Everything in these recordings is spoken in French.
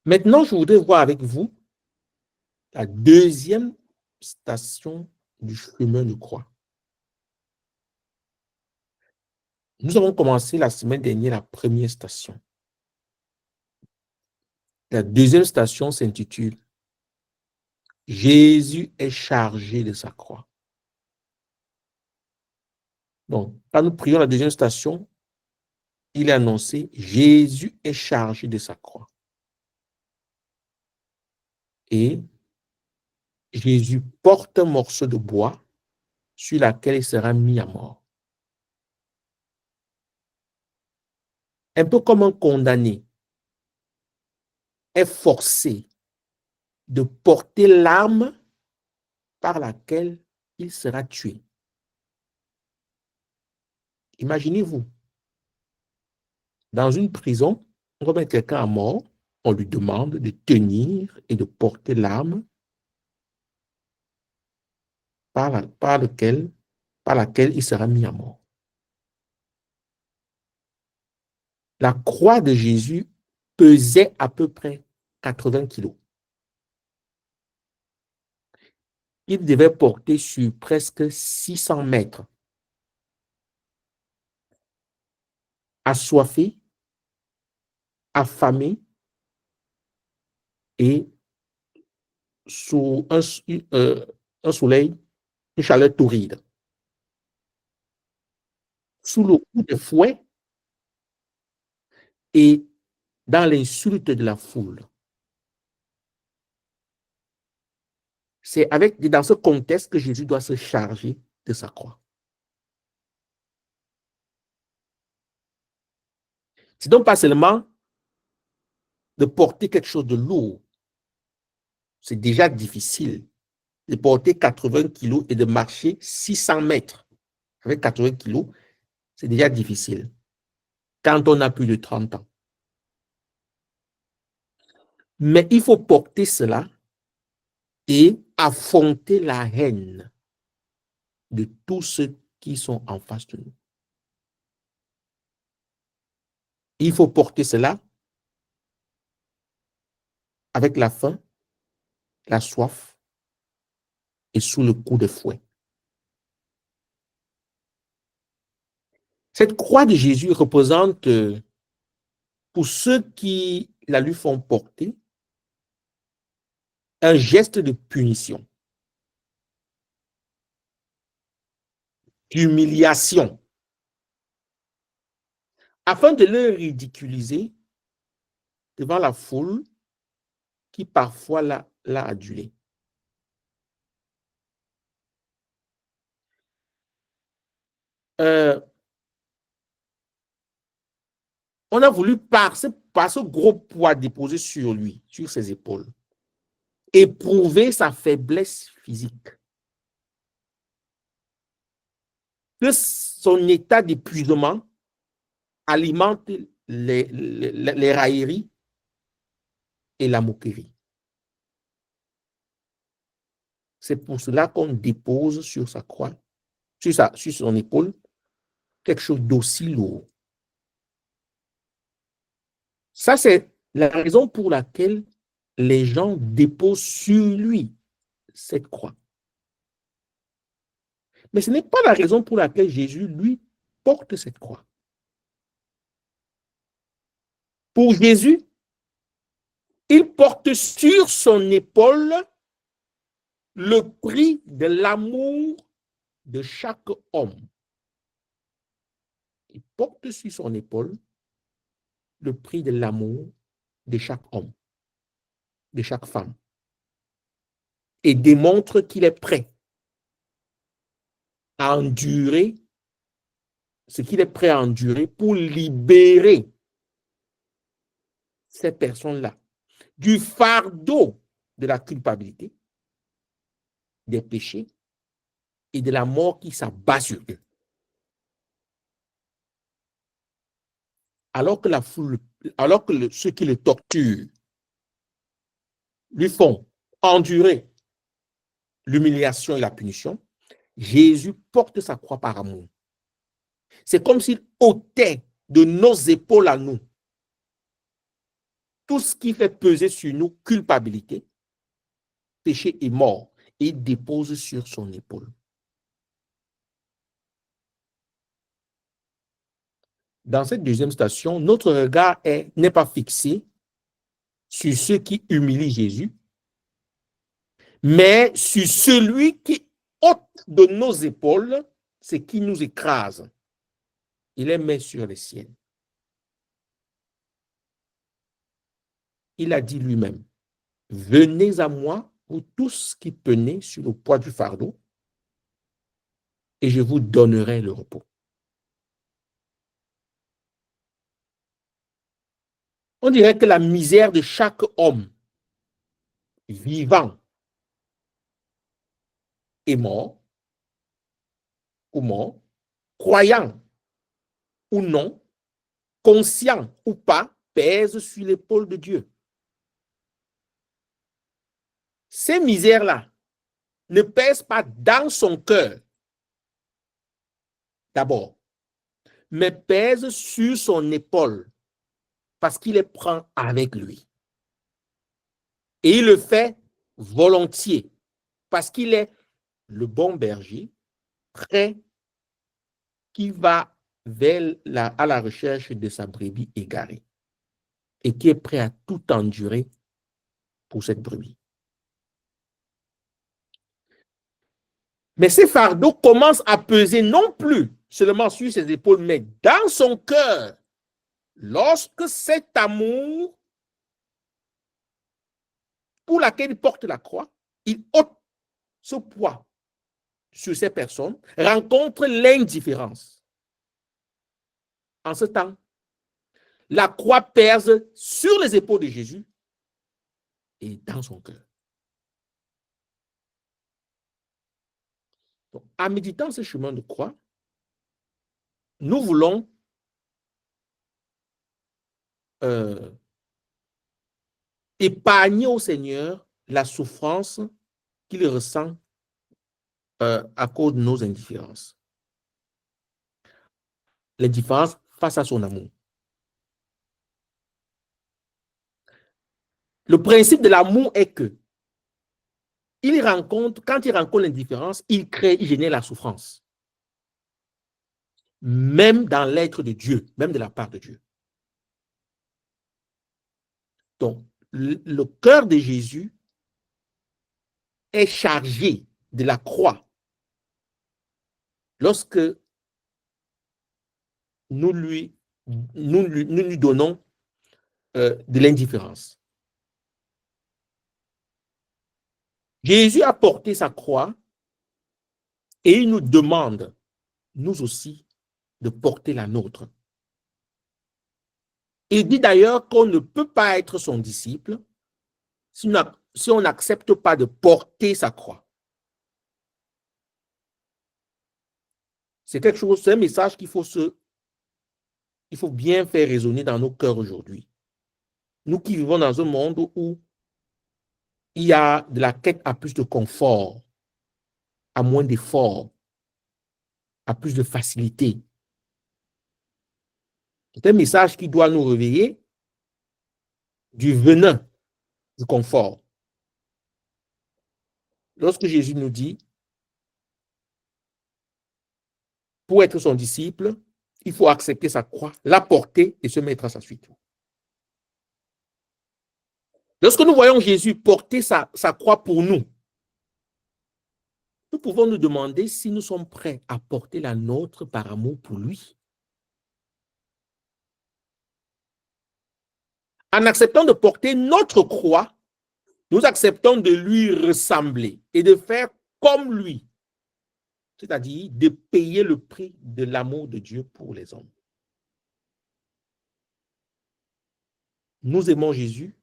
Maintenant, je voudrais voir avec vous la deuxième station du chemin de croix. Nous avons commencé la semaine dernière la première station. La deuxième station s'intitule « Jésus est chargé de sa croix ». Donc, quand nous prions la deuxième station, il est annoncé « Jésus est chargé de sa croix ». Et Jésus porte un morceau de bois sur lequel il sera mis à mort. Un peu comme un condamné est forcé de porter l'arme par laquelle il sera tué. Imaginez-vous, dans une prison, on va mettre quelqu'un à mort, on lui demande de tenir et de porter l'arme par laquelle il sera mis à mort. La croix de Jésus pesait à peu près 80 kilos. Il devait porter sur presque 600 mètres. Assoiffé, affamé et sous un soleil, une chaleur torride. Sous le coup de fouet et dans l'insulte de la foule. C'est dans ce contexte que Jésus doit se charger de sa croix. C'est donc pas seulement de porter quelque chose de lourd. C'est déjà difficile de porter 80 kilos et de marcher 600 mètres. Avec 80 kilos, c'est déjà difficile quand on a plus de 30 ans. Mais il faut porter cela et affronter la haine de tous ceux qui sont en face de nous. Il faut porter cela avec la faim, la soif et sous le coup de fouet. Cette croix de Jésus représente, pour ceux qui la lui font porter, un geste de punition, d'humiliation, afin de le ridiculiser devant la foule qui parfois l'a adulé. On a voulu, par ce gros poids déposé sur lui, sur ses épaules, éprouver sa faiblesse physique. Que son état d'épuisement alimente les railleries et la moquerie. C'est pour cela qu'on dépose sur sa croix, sur son épaule, quelque chose d'aussi lourd. Ça, c'est la raison pour laquelle les gens déposent sur lui cette croix. Mais ce n'est pas la raison pour laquelle Jésus, lui, porte cette croix. Pour Jésus, il porte sur son épaule le prix de l'amour de chaque homme. Il porte sur son épaule le prix de l'amour de chaque homme, de chaque femme, et démontre qu'il est prêt à endurer ce qu'il est prêt à endurer pour libérer ces personnes-là du fardeau de la culpabilité, des péchés et de la mort qui s'abat sur eux. Alors que la foule, alors que ceux qui le torturent lui font endurer l'humiliation et la punition, Jésus porte sa croix par amour. C'est comme s'il ôtait de nos épaules à nous tout ce qui fait peser sur nous culpabilité, péché et mort, et il dépose sur son épaule. Dans cette deuxième station, notre regard n'est pas fixé sur ceux qui humilient Jésus, mais sur celui qui ôte de nos épaules ce qui nous écrase. Il les met sur les siennes. Il a dit lui-même, venez à moi, vous tous qui peinez sur le poids du fardeau, et je vous donnerai le repos. On dirait que la misère de chaque homme vivant est mort, ou mort, croyant ou non, conscient ou pas, pèse sur l'épaule de Dieu. Ces misères-là ne pèsent pas dans son cœur, d'abord, mais pèsent sur son épaule, parce qu'il les prend avec lui. Et il le fait volontiers, parce qu'il est le bon berger, prêt, qui va à la recherche de sa brebis égarée et qui est prêt à tout endurer pour cette brebis. Mais ces fardeaux commencent à peser non plus seulement sur ses épaules, mais dans son cœur, lorsque cet amour pour laquelle il porte la croix, il ôte ce poids sur ces personnes, rencontre l'indifférence. En ce temps, la croix pèse sur les épaules de Jésus et dans son cœur. Donc, en méditant ce chemin de croix, nous voulons épargner au Seigneur la souffrance qu'il ressent à cause de nos indifférences. L'indifférence face à son amour. Le principe de l'amour est que quand il rencontre l'indifférence, il génère la souffrance. Même dans l'être de Dieu, même de la part de Dieu. Donc, le cœur de Jésus est chargé de la croix lorsque nous lui donnons de l'indifférence. Jésus a porté sa croix et il nous demande, nous aussi, de porter la nôtre. Il dit d'ailleurs qu'on ne peut pas être son disciple si on n'accepte pas de porter sa croix. C'est quelque chose, c'est un message qu'il faut bien faire résonner dans nos cœurs aujourd'hui. Nous qui vivons dans un monde où il y a de la quête à plus de confort, à moins d'efforts, à plus de facilité. C'est un message qui doit nous réveiller du venin du confort. Lorsque Jésus nous dit, pour être son disciple, il faut accepter sa croix, la porter et se mettre à sa suite. Lorsque nous voyons Jésus porter sa croix pour nous, nous pouvons nous demander si nous sommes prêts à porter la nôtre par amour pour lui. En acceptant de porter notre croix, nous acceptons de lui ressembler et de faire comme lui, c'est-à-dire de payer le prix de l'amour de Dieu pour les hommes. Nous aimons Jésus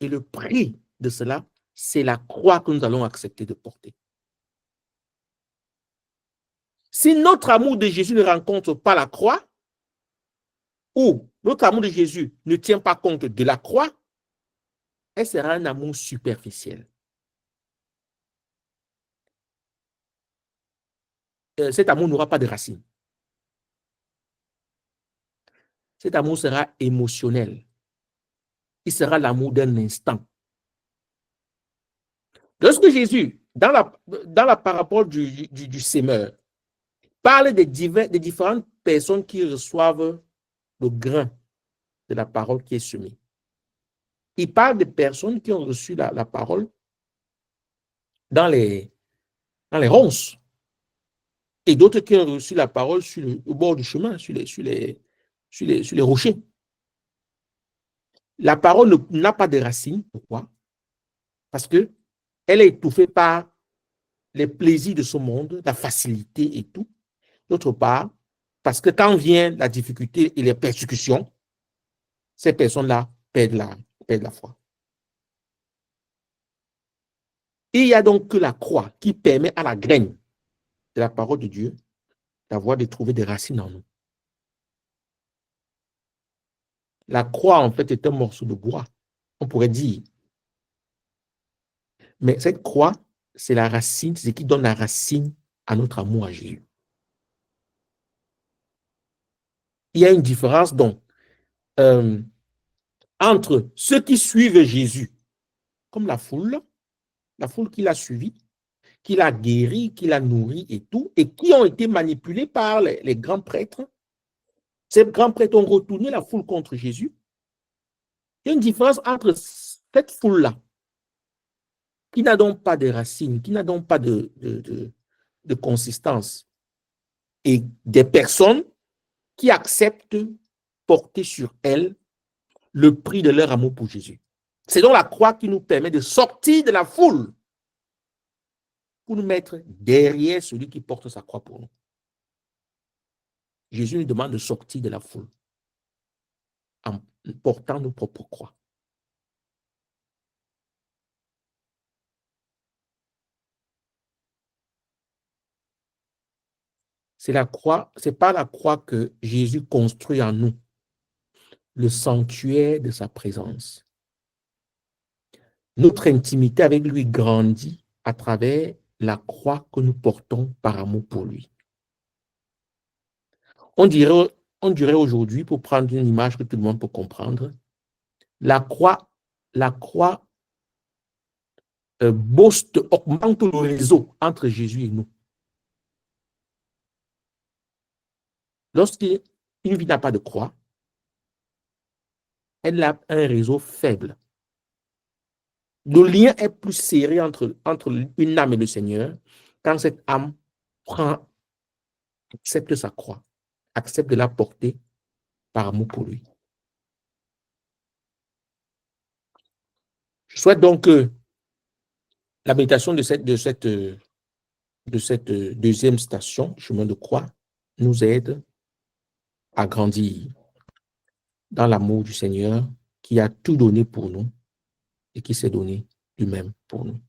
et le prix de cela, c'est la croix que nous allons accepter de porter. Si notre amour de Jésus ne rencontre pas la croix, ou notre amour de Jésus ne tient pas compte de la croix, elle sera un amour superficiel. Cet amour n'aura pas de racine. Cet amour sera émotionnel. il sera l'amour d'un instant. Lorsque Jésus, dans la parabole du sémeur, parle des différentes personnes qui reçoivent le grain de la parole qui est semée, il parle des personnes qui ont reçu la parole dans les ronces et d'autres qui ont reçu la parole au bord du chemin, sur les rochers. La parole n'a pas de racines. Pourquoi? Parce qu'elle est étouffée par les plaisirs de ce monde, la facilité et tout. D'autre part, parce que quand vient la difficulté et les persécutions, ces personnes-là perdent la foi. Il y a donc que la croix qui permet à la graine de la parole de Dieu de trouver des racines en nous. La croix, en fait, est un morceau de bois, on pourrait dire. Mais cette croix, c'est la racine, c'est ce qui donne la racine à notre amour à Jésus. Il y a une différence, donc, entre ceux qui suivent Jésus, comme la foule qui l'a suivi, qui l'a guéri, qui l'a nourri et tout, et qui ont été manipulés par les grands prêtres. Ces grands prêtres ont retourné la foule contre Jésus. Il y a une différence entre cette foule-là, qui n'a donc pas de racines, qui n'a donc pas de consistance, et des personnes qui acceptent porter sur elles le prix de leur amour pour Jésus. C'est donc la croix qui nous permet de sortir de la foule pour nous mettre derrière celui qui porte sa croix pour nous. Jésus nous demande de sortir de la foule en portant nos propres croix. C'est la croix, c'est par la croix que Jésus construit en nous le sanctuaire de sa présence. Notre intimité avec lui grandit à travers la croix que nous portons par amour pour lui. On dirait aujourd'hui, pour prendre une image que tout le monde peut comprendre, la croix augmente le réseau entre Jésus et nous. Lorsqu'une vie n'a pas de croix, elle a un réseau faible. Le lien est plus serré entre une âme et le Seigneur quand cette âme accepte sa croix, accepte de la porter par amour pour lui. Je souhaite donc que la méditation de cette deuxième station, chemin de croix, nous aide à grandir dans l'amour du Seigneur qui a tout donné pour nous et qui s'est donné lui-même pour nous.